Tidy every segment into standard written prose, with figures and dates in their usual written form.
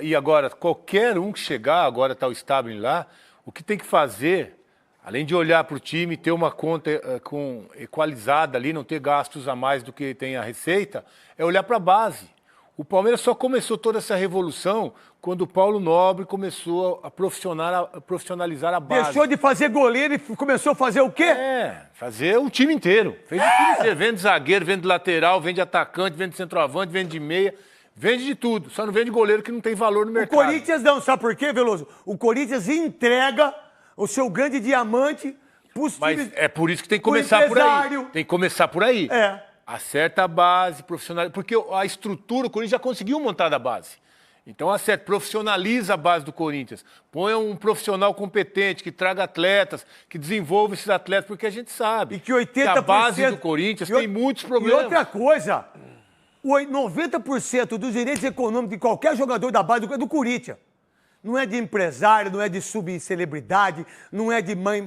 e agora, qualquer um que chegar, agora está o Stabile lá, o que tem que fazer, além de olhar para o time, ter uma conta equalizada ali, não ter gastos a mais do que tem a receita, é olhar para a base. O Palmeiras só começou toda essa revolução quando o Paulo Nobre começou a profissionalizar a base. Deixou de fazer goleiro e começou a fazer o quê? Fazer o time inteiro. Fez o time inteiro. Vende zagueiro, vende lateral, vende atacante, vende centroavante, vende de meia. Vende de tudo. Só não vende goleiro que não tem valor no mercado. O Corinthians não. Sabe por quê, Veloso? O Corinthians entrega o seu grande diamante pros times. Mas é por isso que tem que começar por aí. Tem que começar por aí. Acerta a base, profissionaliza. Porque a estrutura, o Corinthians já conseguiu montar da base. Então, acerta, profissionaliza a base do Corinthians. Põe um profissional competente, que traga atletas, que desenvolva esses atletas, porque a gente sabe e que 80%... que a base do Corinthians tem muitos problemas. E outra coisa, 90% dos direitos econômicos de qualquer jogador da base é do Corinthians. Não é de empresário, não é de subcelebridade, não é de mãe,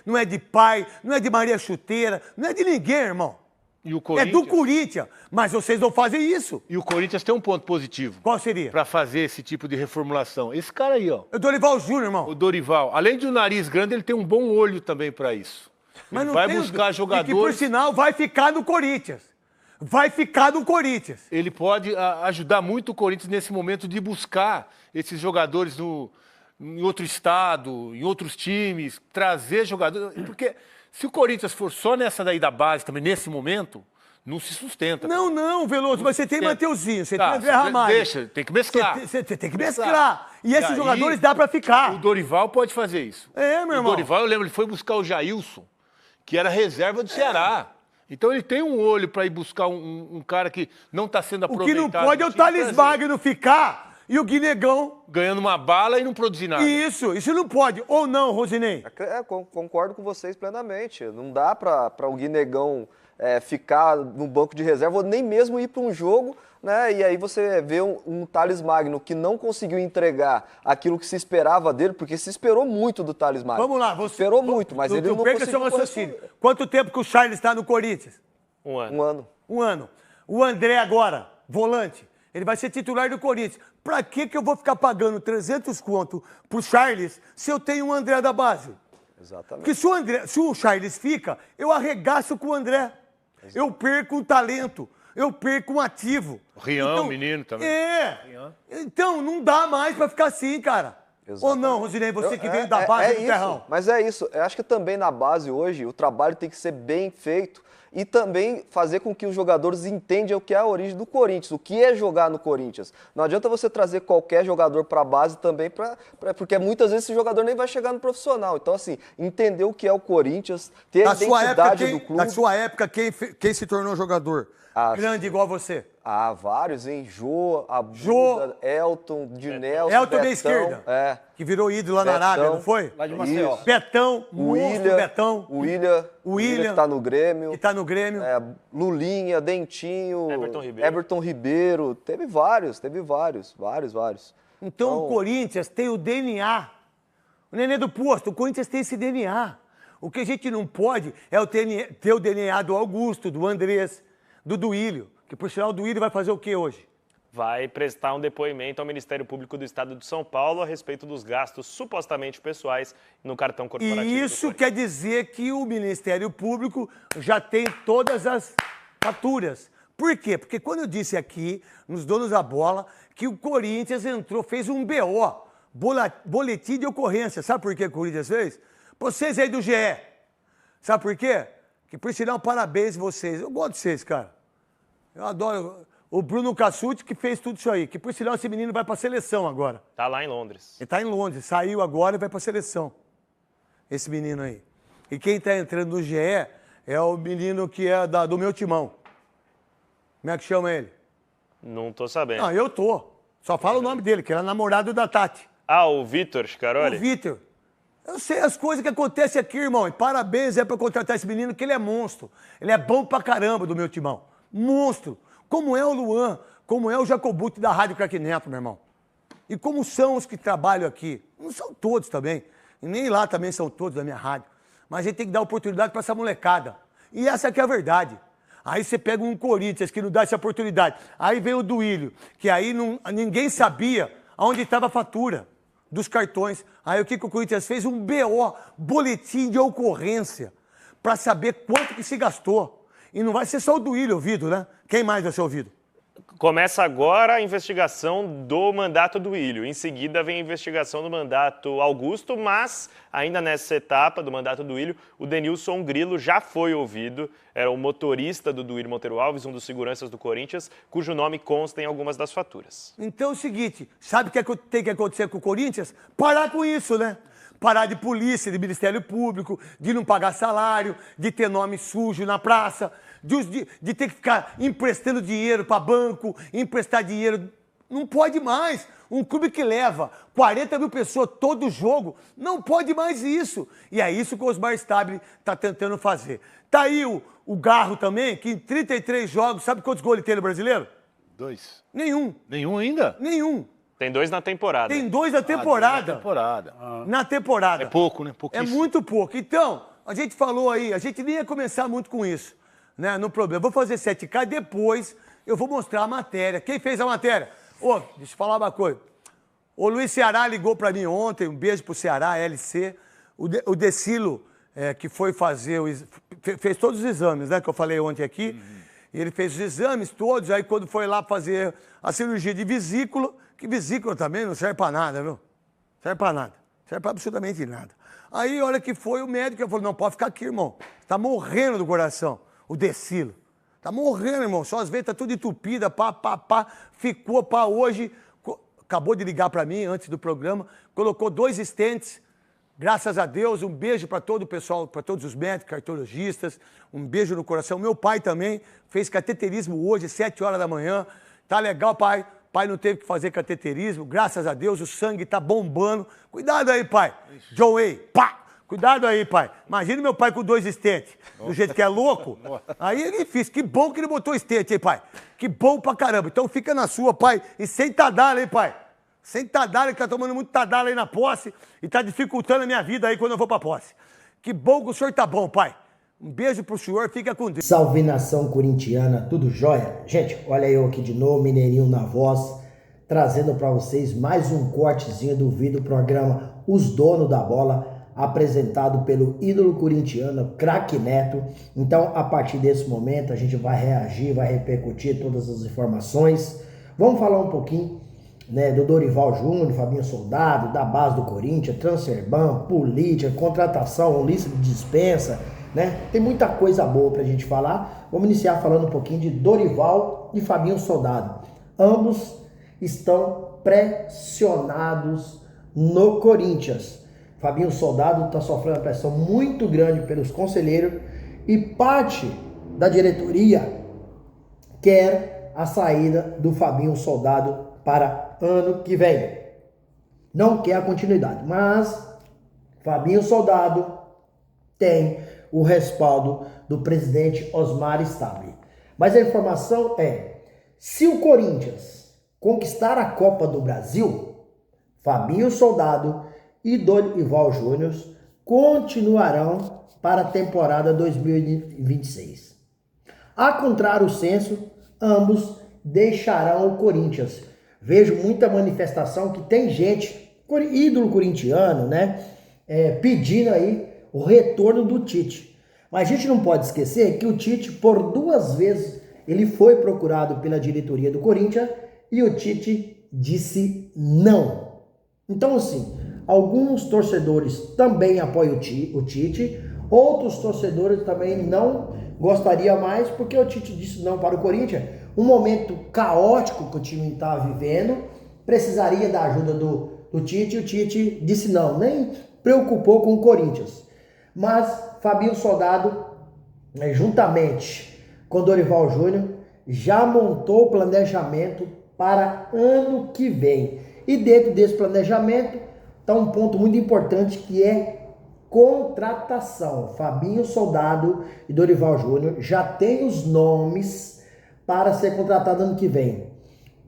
não é de pai, não é de Maria Chuteira, não é de ninguém, irmão. E o Corinthians... É do Corinthians, mas vocês não fazem isso. E o Corinthians tem um ponto positivo. Qual seria? Para fazer esse tipo de reformulação. Esse cara aí, ó. É o Dorival Júnior, irmão. O Dorival. Além de um nariz grande, ele tem um bom olho também para isso. Mas ele não vai tem buscar jogadores... E que, por sinal, vai ficar no Corinthians. Vai ficar no Corinthians. Ele pode ajudar muito o Corinthians nesse momento de buscar esses jogadores em outro estado, em outros times, trazer jogadores... Porque... Se o Corinthians for só nessa daí da base também, nesse momento, não se sustenta. Não, Veloso, mas você tem Mateuzinho, você tem André Ramalho. Deixa, tem que mesclar. Você tem que mesclar. E esses jogadores dá pra ficar. O Dorival pode fazer isso. Meu irmão. O Dorival, eu lembro, ele foi buscar o Jailson, que era reserva do Ceará. Então ele tem um olho pra ir buscar um cara que não tá sendo aproveitado. O que não pode é o Thales Magno ficar... E o Guinegão... ganhando uma bala e não produzir nada. Isso não pode. Ou não, Rosinei? Concordo com vocês plenamente. Não dá para o Guinegão ficar no banco de reserva, ou nem mesmo ir para um jogo, né? E aí você vê um Thales Magno que não conseguiu entregar aquilo que se esperava dele, porque se esperou muito do Thales Magno. Vamos lá. Esperou muito, mas ele não conseguiu seu raciocínio. Quanto tempo que o Charles está no Corinthians? Um ano. Um ano. O André agora, volante, ele vai ser titular do Corinthians. Pra que eu vou ficar pagando 300 conto pro Charles se eu tenho um André da base? Exatamente. Porque se o Charles fica, eu arregaço com o André. Exato. Eu perco um talento, eu perco um ativo. O Rian, menino também. Então, não dá mais pra ficar assim, cara. Exatamente. Ou não, Rosinei, você que veio da base do terrão. Mas é isso. Eu acho que também na base hoje, o trabalho tem que ser bem feito. E também fazer com que os jogadores entendam o que é a origem do Corinthians, o que é jogar no Corinthians. Não adianta você trazer qualquer jogador para a base também, porque muitas vezes esse jogador nem vai chegar no profissional. Então, assim, entender o que é o Corinthians, ter a identidade do clube. Na sua época, quem se tornou jogador grande igual você? Vários, hein? Jô, Buda, Elton, Dinelson, Elton da esquerda. Que virou ídolo lá na Arábia, não foi? Lá de Maceió. Betão, Betão. O William, que tá no Grêmio. Lulinha, Dentinho. Everton Ribeiro. Teve vários. Então o Corinthians tem o DNA. O Nenê do Posto, o Corinthians tem esse DNA. O que a gente não pode é ter o DNA do Augusto, do Andrés, do Duílio. Que, por sinal, o Duílio vai fazer o que hoje? Vai prestar um depoimento ao Ministério Público do Estado de São Paulo a respeito dos gastos supostamente pessoais no cartão corporativo. E isso quer dizer que o Ministério Público já tem todas as faturas. Por quê? Porque quando eu disse aqui, nos Donos da Bola, que o Corinthians fez um BO, boletim de ocorrência. Sabe por que o Corinthians fez? Vocês aí do GE. Sabe por quê? Que, por sinal, parabéns vocês. Eu gosto de vocês, cara. Eu adoro... O Bruno Cassucci que fez tudo isso aí. Que, por sinal, esse menino vai pra seleção agora. Tá lá em Londres. Ele tá em Londres. Saiu agora e vai pra seleção. Esse menino aí. E quem tá entrando no GE é o menino que é do meu timão. Como é que chama ele? Não tô sabendo. Não, eu tô. Só fala o nome dele, que era namorado da Tati. O Vitor Scaroli? O Vitor. Eu sei as coisas que acontecem aqui, irmão. E parabéns pra contratar esse menino, que ele é monstro. Ele é bom pra caramba do meu timão. Monstro. Como é o Luan, como é o Jacobuti da Rádio Craque Neto, meu irmão. E como são os que trabalham aqui. Não são todos também. E nem lá também são todos da minha rádio. Mas a gente tem que dar oportunidade para essa molecada. E essa aqui é a verdade. Aí você pega um Corinthians que não dá essa oportunidade. Aí vem o Duílio, que aí ninguém sabia onde estava a fatura dos cartões. Aí o que o Corinthians fez? Um BO, boletim de ocorrência, para saber quanto que se gastou. E não vai ser só o Duílio ouvido, né? Quem mais vai ser ouvido? Começa agora a investigação do mandato do Duílio. Em seguida vem a investigação do mandato Augusto, mas ainda nessa etapa do mandato do Duílio, o Denilson Grilo já foi ouvido. Era o motorista do Duílio Monteiro Alves, um dos seguranças do Corinthians, cujo nome consta em algumas das faturas. Então é o seguinte, sabe o que tem que acontecer com o Corinthians? Parar com isso, né? Parar de polícia, de Ministério Público, de não pagar salário, de ter nome sujo na praça, de ter que ficar emprestando dinheiro para banco, emprestar dinheiro. Não pode mais. Um clube que leva 40 mil pessoas todo jogo, não pode mais isso. E é isso que o Osmar Stabile está tentando fazer. Tá aí o Garro também, que em 33 jogos, sabe quantos gols ele tem no Brasileiro? 2. Nenhum. Nenhum ainda? Nenhum. Tem 2 na temporada. Tem 2 na temporada. Na temporada. Na temporada. É pouco, né? É Pouquíssimo. muito pouco. Então, a gente falou aí, a gente nem ia começar muito com isso, né? No problema. Vou fazer 7K, depois eu vou mostrar a matéria. Quem fez a matéria? Ô, deixa eu falar uma coisa. O Luiz Ceará ligou pra mim ontem, um beijo pro Ceará, LC. O Decilo, que foi fazer, fez todos os exames, né? Que eu falei ontem aqui. Ele fez os exames todos, aí quando foi lá fazer a cirurgia de vesícula, que vesícula também não serve pra nada, viu? Serve pra nada. Serve pra absolutamente nada. Aí, a hora que foi, o médico falou, não, pode ficar aqui, irmão. Tá morrendo do coração, o Decilo. Tá morrendo, irmão. Suas veias tá tudo entupida, pá. Ficou pra hoje. Acabou de ligar pra mim antes do programa. Colocou 2 stents. Graças a Deus, um beijo para todo o pessoal, para todos os médicos, cardiologistas. Um beijo no coração. Meu pai também fez cateterismo hoje, 7 horas da manhã. Tá legal, pai. Pai não teve que fazer cateterismo. Graças a Deus, o sangue tá bombando. Cuidado aí, pai. John Way, pá. Cuidado aí, pai. Imagina meu pai com 2 stents, do jeito que é louco. Aí ele fez. Que bom que ele botou stent, hein, pai? Que bom pra caramba. Então fica na sua, pai. E sem tadala, hein, pai? Sem tadala, que tá tomando muito tadala aí na posse e tá dificultando a minha vida aí quando eu vou pra posse. Que bom que o senhor tá bom, pai. Um beijo pro senhor, fica com Deus. Salve nação corintiana, tudo jóia? Gente, olha eu aqui de novo, Mineirinho na voz, trazendo para vocês mais um cortezinho do vídeo programa Os Donos da Bola, apresentado pelo ídolo corintiano, Craque Neto. Então, a partir desse momento, a gente vai reagir, vai repercutir todas as informações. Vamos falar um pouquinho, né, do Dorival Júnior, Fabinho Soldado, da base do Corinthians, Transferban, política, contratação, lista de dispensa, né? Tem muita coisa boa pra gente falar. Vamos iniciar falando um pouquinho de Dorival e Fabinho Soldado. Ambos estão pressionados no Corinthians. Fabinho Soldado está sofrendo uma pressão muito grande pelos conselheiros e parte da diretoria quer a saída do Fabinho Soldado para ano que vem. Não quer a continuidade, mas Fabinho Soldado tem o respaldo do presidente Osmar Stabile. Mas a informação é, se o Corinthians conquistar a Copa do Brasil, Fabinho Soldado e Dorival Júnior continuarão para a temporada 2026. A contrário senso, ambos deixarão o Corinthians. Vejo muita manifestação que tem gente, ídolo corintiano, né, pedindo aí o retorno do Tite. Mas a gente não pode esquecer que o Tite, por 2 vezes, ele foi procurado pela diretoria do Corinthians e o Tite disse não. Então, assim, alguns torcedores também apoiam o Tite, outros torcedores também não gostariam mais porque o Tite disse não para o Corinthians. Um momento caótico que o time está vivendo, precisaria da ajuda do Tite, e o Tite disse não, nem preocupou com o Corinthians. Mas Fabinho Soldado, juntamente com Dorival Júnior, já montou o planejamento para ano que vem. E dentro desse planejamento está um ponto muito importante que é contratação. Fabinho Soldado e Dorival Júnior já têm os nomes para ser contratado ano que vem.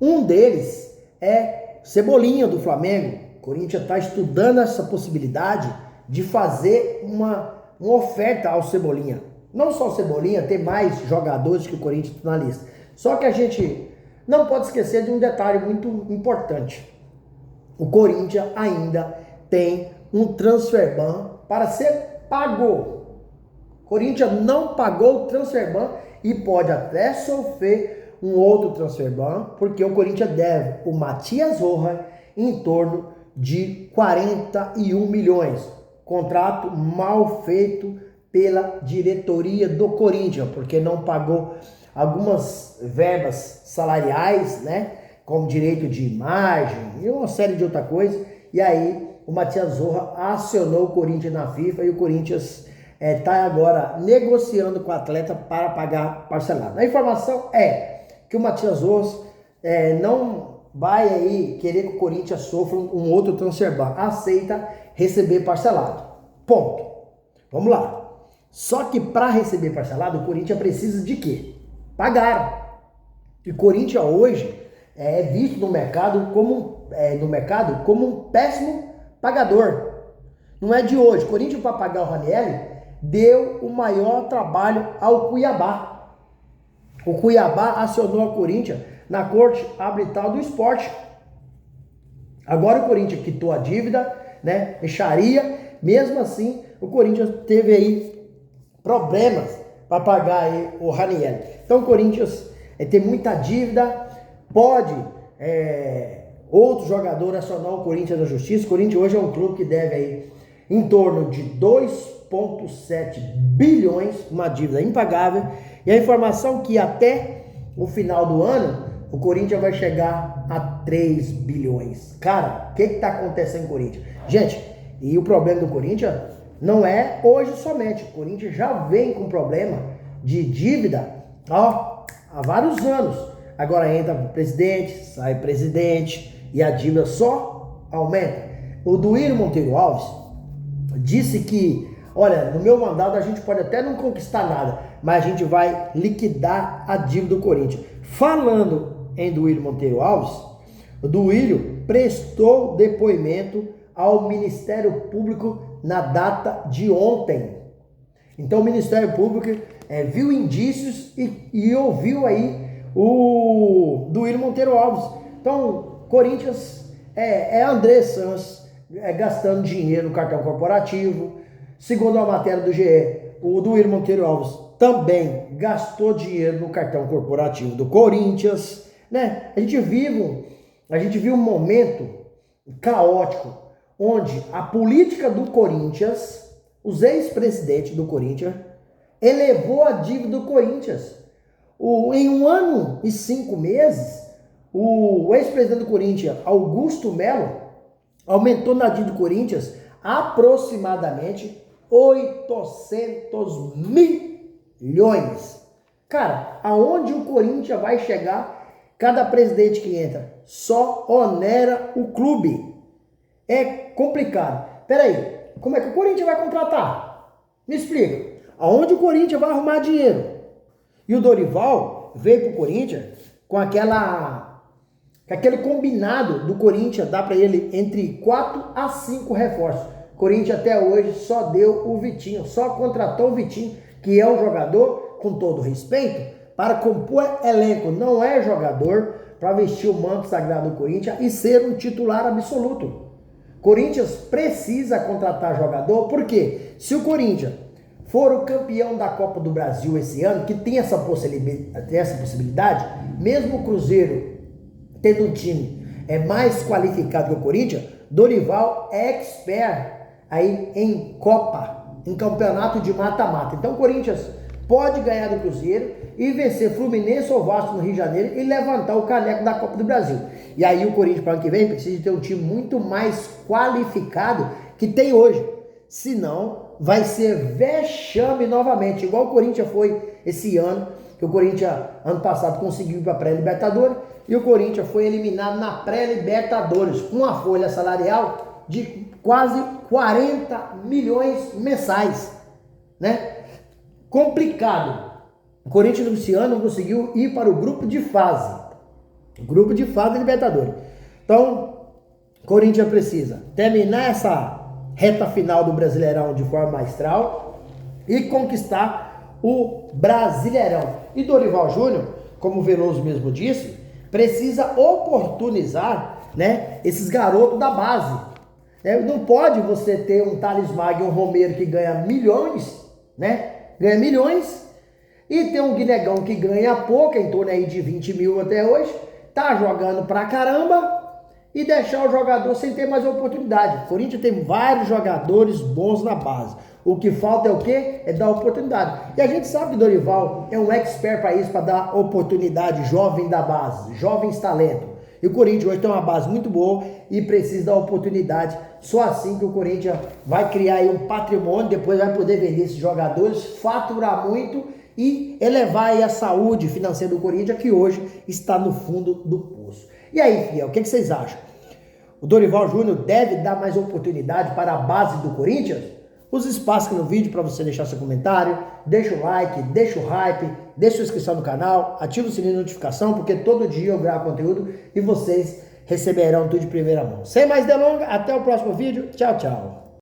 Um deles é Cebolinha do Flamengo. O Corinthians está estudando essa possibilidade de fazer uma oferta ao Cebolinha. Não só o Cebolinha, tem mais jogadores que o Corinthians está na lista. Só que a gente não pode esquecer de um detalhe muito importante. o Corinthians ainda tem um transfer ban para ser pago. O Corinthians não pagou o transfer ban e pode até sofrer um outro transfer ban, porque o Corinthians deve o Matias Rojas em torno de 41 milhões. Contrato mal feito pela diretoria do Corinthians, porque não pagou algumas verbas salariais, né? Como direito de imagem e uma série de outra coisa. E aí o Matias Rojas acionou o Corinthians na FIFA e o Corinthians está agora negociando com o atleta para pagar parcelado. A informação é que o Matias Rojas não vai aí querer que o Corinthians sofra um outro transfer ban. Aceita receber parcelado. Ponto. Vamos lá. Só que para receber parcelado, o Corinthians precisa de quê? Pagar. E o Corinthians hoje é visto no mercado como um péssimo pagador. Não é de hoje. O Corinthians, para pagar o Ranieri, deu o maior trabalho ao Cuiabá. O Cuiabá acionou a Corinthians na Corte Arbitral do Esporte. Agora o Corinthians quitou a dívida, né? Fecharia. Mesmo assim, o Corinthians teve aí problemas para pagar aí o Ranieri. Então o Corinthians tem muita dívida, pode outro jogador acionar o Corinthians na justiça. O Corinthians hoje é um clube que deve aí em torno de 2,7 bilhões, uma dívida impagável. E a informação que até o final do ano o Corinthians vai chegar a 3 bilhões. Cara, o que está acontecendo com o Corinthians? Gente, e o problema do Corinthians não é hoje somente. O Corinthians já vem com problema de dívida há vários anos. Agora entra presidente, sai presidente e a dívida só aumenta. O Duílio Monteiro Alves disse que, olha, no meu mandato a gente pode até não conquistar nada, mas a gente vai liquidar a dívida do Corinthians. Falando em Duílio Monteiro Alves, o Duílio prestou depoimento ao Ministério Público na data de ontem. Então o Ministério Público viu indícios e ouviu aí o Duílio Monteiro Alves. Então, Corinthians André Santos gastando dinheiro no cartão corporativo. Segundo a matéria do GE, o Duílio Monteiro Alves também gastou dinheiro no cartão corporativo do Corinthians, né? A gente viu um momento caótico onde a política do Corinthians, os ex-presidentes do Corinthians, elevou a dívida do Corinthians. Em 1 ano e 5 meses, o ex-presidente do Corinthians, Augusto Melo, aumentou na dívida do Corinthians aproximadamente 800 milhões. Cara, aonde o Corinthians vai chegar? Cada presidente que entra só onera o clube. É complicado. Peraí, como é que o Corinthians vai contratar? Me explica. Aonde o Corinthians vai arrumar dinheiro? E o Dorival veio pro Corinthians com aquele combinado do Corinthians, dá para ele entre 4 a 5 reforços. O Corinthians até hoje só deu o Vitinho, só contratou o Vitinho, que é um jogador, com todo respeito, para compor elenco. Não é jogador para vestir o manto sagrado do Corinthians e ser um titular absoluto. Corinthians precisa contratar jogador, porque se o Corinthians for o campeão da Copa do Brasil esse ano, que tem essa possibilidade, mesmo o Cruzeiro tendo um time mais qualificado que o Corinthians, Dorival é expert aí em Copa, em campeonato de mata-mata. Então o Corinthians pode ganhar do Cruzeiro e vencer Fluminense ou Vasco no Rio de Janeiro e levantar o caneco da Copa do Brasil. E aí o Corinthians para o ano que vem precisa ter um time muito mais qualificado que tem hoje. Senão vai ser vexame novamente, igual o Corinthians foi esse ano, que o Corinthians ano passado conseguiu ir para a pré-libertadores e o Corinthians foi eliminado na pré-libertadores com uma folha salarial de quase 40 milhões mensais, né? Complicado. O Corinthians esse ano conseguiu ir para o grupo de fase. Grupo de fase da Libertadores. Então, o Corinthians precisa terminar essa reta final do Brasileirão de forma maestral e conquistar o Brasileirão. E Dorival Júnior, como o Veloso mesmo disse, precisa oportunizar né? Esses garotos da base. Não pode você ter um Thales Magno e um Romero que ganha milhões, né? Ganha milhões, e ter um Guinegão que ganha pouco, em torno aí de 20 mil até hoje, tá jogando pra caramba, e deixar o jogador sem ter mais oportunidade. O Corinthians tem vários jogadores bons na base. O que falta é o quê? É dar oportunidade. E a gente sabe que o Dorival é um expert para isso, para dar oportunidade jovem da base, jovens talentos. E o Corinthians hoje tem uma base muito boa e precisa dar oportunidade. Só assim que o Corinthians vai criar aí um patrimônio, depois vai poder vender esses jogadores, faturar muito e elevar aí a saúde financeira do Corinthians, que hoje está no fundo do poço. E aí, Fiel, o que vocês acham? O Dorival Júnior deve dar mais oportunidade para a base do Corinthians? Use espaço aqui no vídeo para você deixar seu comentário, deixa o like, deixa o hype, deixa a inscrição no canal, ativa o sininho de notificação, porque todo dia eu gravo conteúdo e vocês receberão tudo de primeira mão. Sem mais delongas, até o próximo vídeo. Tchau, tchau.